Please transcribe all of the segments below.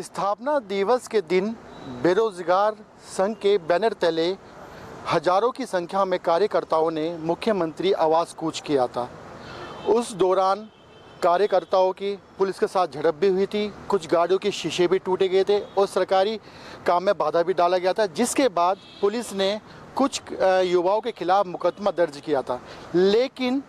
स्थापना दिवस के दिन बेरोजगार संघ के बैनर तले हजारों की संख्या में कार्यकर्ताओं ने मुख्यमंत्री आवास कूच किया था। उस दौरान कार्यकर्ताओं की पुलिस के साथ झड़प भी हुई थी, कुछ गाड़ियों के शीशे भी टूटे गए थे और सरकारी काम में बाधा भी डाला गया था, जिसके बाद पुलिस ने कुछ युवाओं के खिलाफ मुकदमा दर्ज किया था। लेकिन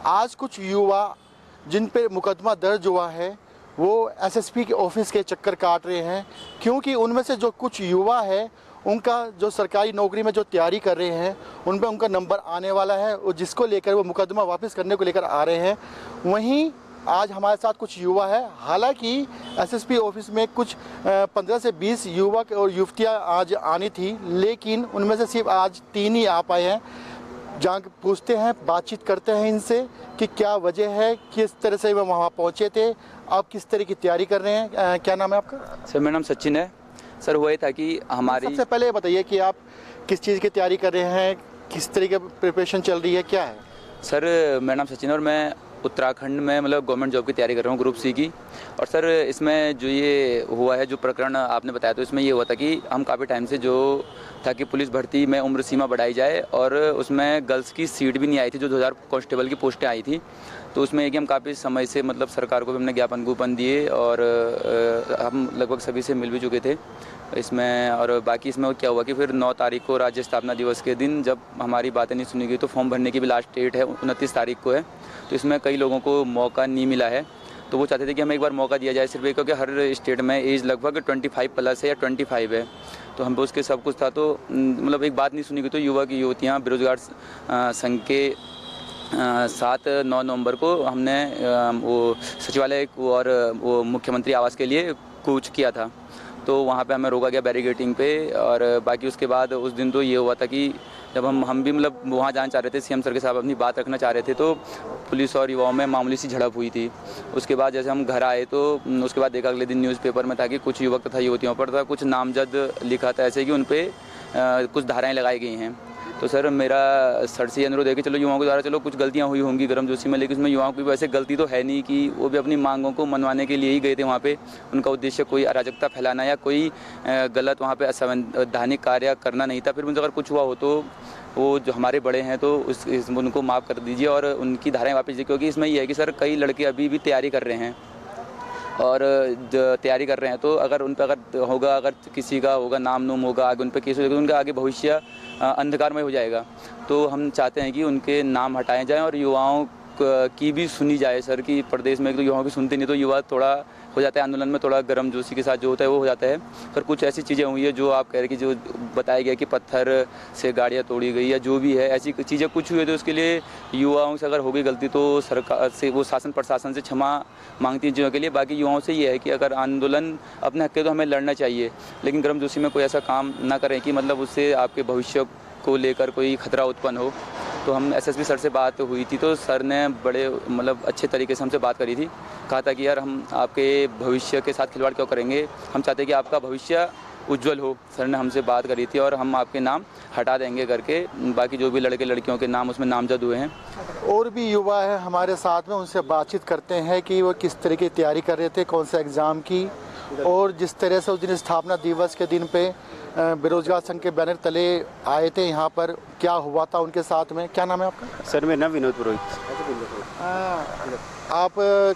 आज कुछ युवा जिन पे मुकदमा दर्ज हुआ है वो एसएसपी के ऑफिस के चक्कर काट रहे हैं, क्योंकि उनमें से जो कुछ युवा है उनका जो सरकारी नौकरी में जो तैयारी कर रहे हैं उन पर उनका नंबर आने वाला है और जिसको लेकर वो मुकदमा वापस करने को लेकर आ रहे हैं। वहीं आज हमारे साथ कुछ युवा है। हालांकि एसएसपी ऑफिस में कुछ 15 से 20 युवक और युवतियां आज आनी थी, लेकिन उनमें से सिर्फ आज 3 ही आ पाए हैं। जहाँ पूछते हैं, बातचीत करते हैं इनसे कि क्या वजह है, किस तरह से वो वहाँ पहुँचे थे, आप किस तरह की तैयारी कर रहे हैं। क्या नाम है आपका? सर मेरा नाम सचिन है। सर हुआ था कि हमारी सबसे पहले ये बताइए कि आप किस चीज़ की तैयारी कर रहे हैं, किस तरह की प्रिपरेशन चल रही है, क्या है? सर मेरा नाम सचिन है और मैं उत्तराखंड में मतलब गवर्नमेंट जॉब की तैयारी कर रहा हूँ, ग्रुप सी की। और सर इसमें जो ये हुआ है, जो प्रकरण आपने बताया, तो इसमें ये हुआ था कि हम काफ़ी टाइम से जो था कि पुलिस भर्ती में उम्र सीमा बढ़ाई जाए और उसमें गर्ल्स की सीट भी नहीं आई थी, जो 2000 कांस्टेबल की पोस्टें आई थी। तो उसमें एक हम काफ़ी समय से मतलब सरकार को भी हमने ज्ञापन दिए और हम लगभग सभी से मिल भी चुके थे इसमें। और बाकी इसमें क्या हुआ कि फिर 9 तारीख को राज्य स्थापना दिवस के दिन जब हमारी बातें नहीं सुनी गई तो फॉर्म भरने की भी लास्ट डेट है 29 तारीख को है। तो इसमें कई लोगों को मौका नहीं मिला है, तो वो चाहते थे कि हमें एक बार मौका दिया जाए सिर्फ, क्योंकि हर स्टेट में एज लगभग 25 प्लस है या 25 है। तो हम पे उसके सब कुछ था, तो मतलब एक बात नहीं सुनी गई। तो युवक युवतियाँ बेरोजगार संघ के 7-9 नवंबर को हमने वो सचिवालय और वो मुख्यमंत्री आवास के लिए कूच किया था। तो वहाँ पे हमें रोका गया बैरिकेडिंग पे। और बाकी उसके बाद उस दिन तो ये हुआ था कि जब हम भी मतलब वहाँ जाना चाह रहे थे, सीएम सर के साथ अपनी बात रखना चाह रहे थे, तो पुलिस और युवाओं में मामूली सी झड़प हुई थी। उसके बाद जैसे हम घर आए तो उसके बाद देखा अगले दिन न्यूज़पेपर में था कि कुछ युवक तथा युवतियों पर था कुछ नामजद लिखा था ऐसे कि उन पर कुछ धाराएँ लगाई गई हैं। तो सर मेरा सर से अनुरोध है कि चलो युवाओं के द्वारा चलो कुछ गलतियां हुई होंगी गर्मजोशी में, लेकिन उसमें युवाओं की वैसे गलती तो है नहीं कि वो भी अपनी मांगों को मनवाने के लिए ही गए थे वहाँ पे। उनका उद्देश्य कोई अराजकता फैलाना या कोई गलत वहाँ पे असंवैधानिक कार्य करना नहीं था। फिर मुझे अगर कुछ हुआ हो तो वो जो हमारे बड़े हैं तो उनको माफ़ कर दीजिए और उनकी धाराएँ वापस दीजिए, क्योंकि इसमें यह है कि सर कई लड़के अभी भी तैयारी कर रहे हैं और तैयारी कर रहे हैं, तो अगर उन पर अगर होगा, अगर किसी का होगा नाम नूम होगा, आगे उन पर केस हो जाएगा, उनका आगे भविष्य अंधकारमय हो जाएगा। तो हम चाहते हैं कि उनके नाम हटाए जाएं और युवाओं की भी सुनी जाए सर, कि प्रदेश में एक तो युवाओं की सुनते नहीं, तो युवा थोड़ा हो जाता है आंदोलन में, थोड़ा गर्मजोशी के साथ जो होता है वो हो जाता है। पर कुछ ऐसी चीज़ें हुई है जो आप कह रहे कि जो बताया गया कि पत्थर से गाड़ियाँ तोड़ी गई या जो भी है ऐसी चीज़ें कुछ हुई है, तो उसके लिए युवाओं से अगर हो गई गलती तो सरकार से वो शासन प्रशासन से क्षमा मांगती है चीज़ों के लिए। बाकी युवाओं से ये है कि अगर आंदोलन अपने हक के तो हमें लड़ना चाहिए, लेकिन गर्मजोशी में कोई ऐसा काम ना करें कि मतलब उससे आपके भविष्य को लेकर कोई खतरा उत्पन्न हो। तो हम एसएसपी सर से बात हुई थी, तो सर ने बड़े मतलब अच्छे तरीके से हमसे बात करी थी, कहा था कि यार हम आपके भविष्य के साथ खिलवाड़ क्यों करेंगे, हम चाहते हैं कि आपका भविष्य उज्जवल हो। सर ने हमसे बात करी थी और हम आपके नाम हटा देंगे करके, बाकी जो भी लड़के लड़कियों के नाम उसमें नामजद हुए हैं। और भी युवा है हमारे साथ में, उनसे बातचीत करते हैं कि वो किस तरह की तैयारी कर रहे थे, कौन से एग्ज़ाम की, और जिस तरह से उस दिन स्थापना दिवस के दिन पे बेरोजगार संघ के बैनर तले आए थे यहाँ पर, क्या हुआ था उनके साथ में। क्या नाम है आपका? सर मेरा नाम विनोद पुरोहित। आप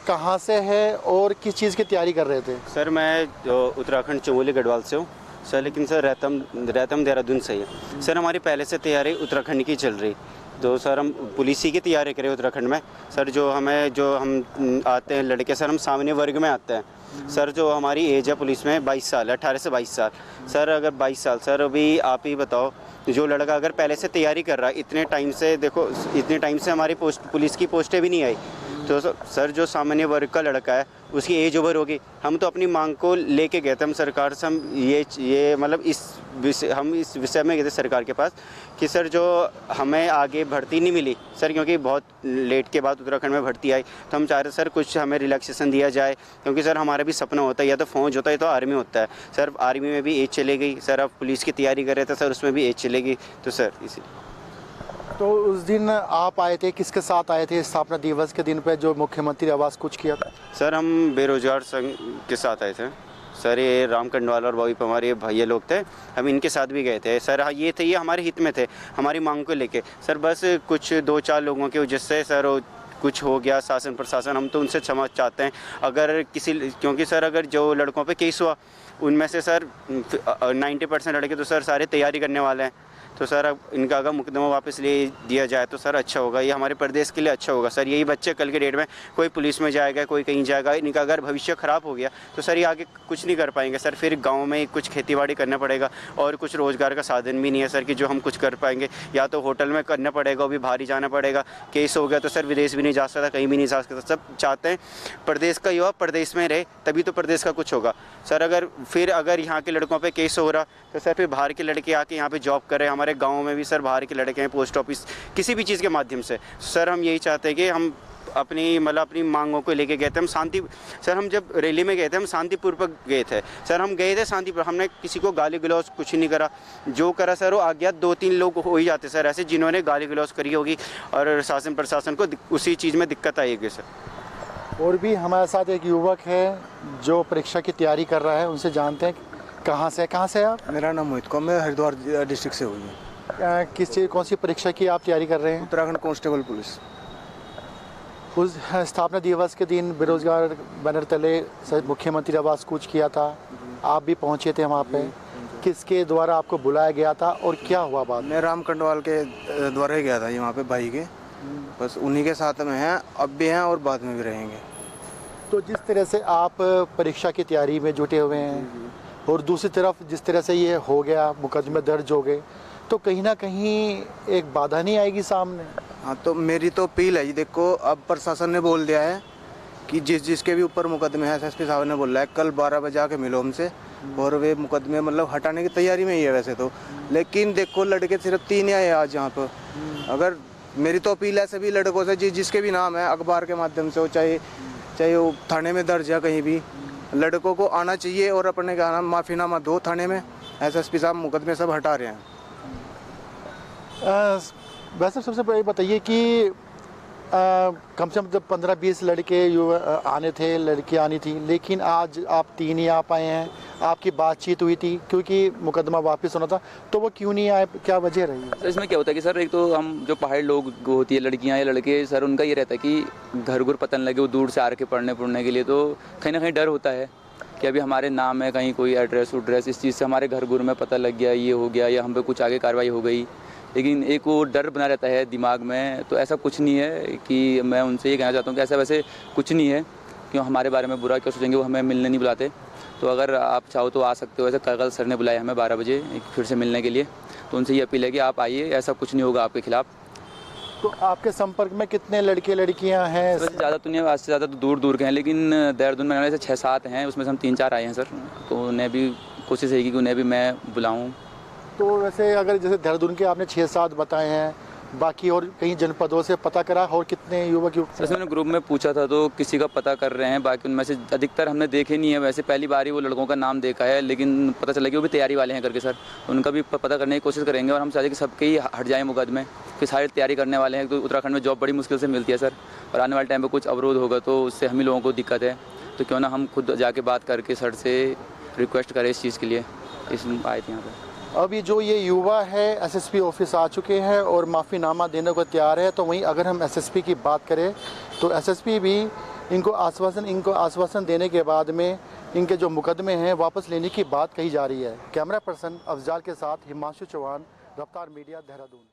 कहाँ से हैं और किस चीज़ की तैयारी कर रहे थे? सर मैं उत्तराखंड चमोली गढ़वाल से हूँ सर, लेकिन सर रहतम देहरादून से ही है। सर हमारी पहले से तैयारी उत्तराखंड की चल रही, तो सर हम पुलिस की तैयारी करें उत्तराखंड में। सर जो हम आते हैं लड़के, सर हम सामान्य वर्ग में आते हैं। सर जो हमारी एज है पुलिस में 22 साल, 18 से 22 साल। सर अगर 22 साल, सर अभी आप ही बताओ, जो लड़का अगर पहले से तैयारी कर रहा है इतने टाइम से, देखो इतने टाइम से हमारी पुलिस की पोस्टें भी नहीं आई, तो सर जो सामान्य वर्ग का लड़का है उसकी एज ओवर होगी। हम तो अपनी मांग को लेके गए थे, हम सरकार से हम ये मतलब हम इस विषय में गए थे सरकार के पास कि सर जो हमें आगे भर्ती नहीं मिली सर, क्योंकि बहुत लेट के बाद उत्तराखंड में भर्ती आई, तो हम चाह रहे सर कुछ हमें रिलैक्सेशन दिया जाए, क्योंकि सर हमारा भी सपना होता है या तो फौज होता है तो आर्मी होता है। सर आर्मी में भी एज चले गई, सर अब पुलिस की तैयारी कर रहे थे सर उसमें भी एज चलेगी, तो सर इसी। तो उस दिन आप आए थे, किसके साथ आए थे स्थापना दिवस के दिन पे जो मुख्यमंत्री आवास कुछ किया था? सर हम बेरोजगार संघ के साथ आए थे। सर ये राम कंडवाल और बॉबी पवार ये भैया लोग थे, हम इनके साथ भी गए थे सर। हाँ ये थे, ये हमारे हित में थे, हमारी मांग को लेके सर। बस कुछ 2-4 लोगों की वजह से सर कुछ हो गया, शासन प्रशासन, हम तो उनसे क्षमा चाहते हैं। अगर किसी, क्योंकि सर अगर जो लड़कों पे केस हुआ उनमें से सर 90% लड़के तो सर सारे तैयारी करने वाले हैं, तो सर अब इनका अगर मुकदमा वापस ले दिया जाए तो सर अच्छा होगा, ये हमारे प्रदेश के लिए अच्छा होगा सर। यही बच्चे कल के डेट में कोई पुलिस में जाएगा, कोई कहीं जाएगा, इनका अगर भविष्य ख़राब हो गया तो सर ये आगे कुछ नहीं कर पाएंगे सर। फिर गांव में कुछ खेतीबाड़ी करना पड़ेगा और कुछ रोज़गार का साधन भी नहीं है सर कि जो हम कुछ कर पाएंगे। या तो होटल में करना पड़ेगा, वो भी बाहर ही जाना पड़ेगा। केस हो गया तो सर विदेश भी नहीं जा सकता, कहीं भी नहीं जा सकता। सब चाहते हैं प्रदेश का युवा प्रदेश में रहे, तभी तो प्रदेश का कुछ होगा सर। अगर यहाँ के लड़कों पर केस हो रहा तो सर फिर बाहर के लड़के आके यहाँ पर जॉब कर रहे हैं। हमारे गाँव में भी सर बाहर के लड़के हैं, पोस्ट ऑफिस किसी भी चीज़ के माध्यम से। सर हम यही चाहते हैं कि हम अपनी मांगों को लेके गए थे। हम जब रैली में गए थे हम शांतिपूर्वक गए थे सर। हम गए थे शांतिपूर्वक, हमने किसी को गाली गलौज कुछ नहीं करा। जो करा सर वो अज्ञात 2-3 लोग हो ही जाते सर ऐसे, जिन्होंने गाली गलौज करी होगी और शासन प्रशासन को उसी चीज़ में दिक्कत आएगी सर। और भी हमारे साथ एक युवक है जो परीक्षा की तैयारी कर रहा है, उनसे जानते हैं कहाँ से आप? मेरा नाम मोहित कौर, मैं हरिद्वार डिस्ट्रिक्ट से हुई हूँ। कौन सी परीक्षा की आप तैयारी कर रहे हैं? Uttarakhand constable police. उस स्थापना दिवस के दिन बेरोजगार बैनर तले मुख्यमंत्री आवास कूच किया था, आप भी पहुंचे थे वहाँ पे। किसके द्वारा आपको बुलाया गया था और क्या हुआ बात? मैं राम कंडवाल के द्वारा ही गया था वहाँ पे, भाई के। बस उन्हीं के साथ में हैं, अब भी हैं और बाद में भी रहेंगे। तो जिस तरह से आप परीक्षा की तैयारी में जुटे हुए हैं और दूसरी तरफ जिस तरह से ये हो गया, मुकदमे दर्ज हो गए, तो कहीं ना कहीं एक बाधा नहीं आएगी सामने? हाँ, तो मेरी तो अपील है जी, देखो अब प्रशासन ने बोल दिया है कि जिसके भी ऊपर मुकदमे हैं, एसएसपी साहब ने बोला है कल 12 बजे आके मिलो हमसे, और वे मुकदमे मतलब हटाने की तैयारी में ही है वैसे तो। लेकिन देखो लड़के सिर्फ 3 आए आज यहाँ पर। अगर मेरी तो अपील है सभी लड़कों से, जिसके भी नाम है अखबार के माध्यम से हो, चाहे वो थाने में दर्ज है कहीं भी, लड़कों को आना चाहिए और अपने का नाम माफ़ीनामा दो थाने में। एसएसपी साहब मुकदमे सब हटा रहे हैं। वैसे सबसे पहले बताइए कि कम से कम 15-20 लड़के आने थे, लड़कियाँ आनी थी, लेकिन आज आप 3 ही आ पाए हैं। आपकी बातचीत हुई थी क्योंकि मुकदमा वापस होना था, तो वो क्यों नहीं आए, क्या वजह रही? सर इसमें क्या होता है कि सर एक तो हम जो पहाड़ी लोग होती है लड़कियां या लड़के, सर उनका ये रहता है कि घर पता न लगे, वो दूर से आ के पढ़ने के लिए, तो कहीं ना कहीं डर होता है कि अभी हमारे नाम है, कहीं कोई एड्रेस इस चीज़ से हमारे घर में पता लग गया, ये हो गया, या हम पे कुछ आगे कार्रवाई हो गई। लेकिन एक वो डर बना रहता है दिमाग में। तो ऐसा कुछ नहीं है कि मैं उनसे ये कहना चाहता हूँ कि ऐसा वैसे कुछ नहीं है, क्यों हमारे बारे में बुरा क्यों सोचेंगे, वो हमें मिलने नहीं बुलाते। तो अगर आप चाहो तो आ सकते हो। ऐसे कल सर ने बुलाया हमें 12 बजे फिर से मिलने के लिए, तो उनसे ये अपील है कि आप आइए, ऐसा कुछ नहीं होगा आपके खिलाफ़। तो आपके संपर्क में कितने लड़के लड़कियां हैं? ज़्यादा तो नहीं है, आज से ज़्यादा तो दूर के हैं, लेकिन देहरादून में से 6-7 हैं, उसमें से हम 3-4 आए हैं सर। तो उन्हें भी कोशिश है कि उन्हें भी मैं बुलाऊँ। तो वैसे अगर जैसे देहरादून के आपने 6-7 बताए हैं, बाकी और कई जनपदों से पता करा और कितने युवक जैसे मैंने ग्रुप में पूछा था तो किसी का पता कर रहे हैं, बाकी उनमें से अधिकतर हमने देखे नहीं है। वैसे पहली बार ही वो लड़कों का नाम देखा है, लेकिन पता चला कि वो भी तैयारी वाले हैं करके सर, उनका भी पता करने की कोशिश करेंगे। और हम चाहते हैं कि सबके ही हट जाए मुकदमे, कि सारी तैयारी करने वाले हैं। तो उत्तराखंड में जॉब बड़ी मुश्किल से मिलती है सर, और आने वाले टाइम पर कुछ अवरोध होगा तो उससे हम ही लोगों को दिक्कत है। तो क्यों ना हम खुद जाके बात करके सर से रिक्वेस्ट करें इस चीज़ के लिए, इसलिए आए थे यहाँ पर। अभी जो ये युवा है एसएसपी ऑफिस आ चुके हैं और माफ़ीनामा देने को तैयार है। तो वहीं अगर हम एसएसपी की बात करें तो एसएसपी भी इनको आश्वासन देने के बाद में इनके जो मुकदमे हैं वापस लेने की बात कही जा रही है। कैमरा पर्सन अफजाल के साथ हिमांशु चौहान, रफ्तार मीडिया, देहरादून।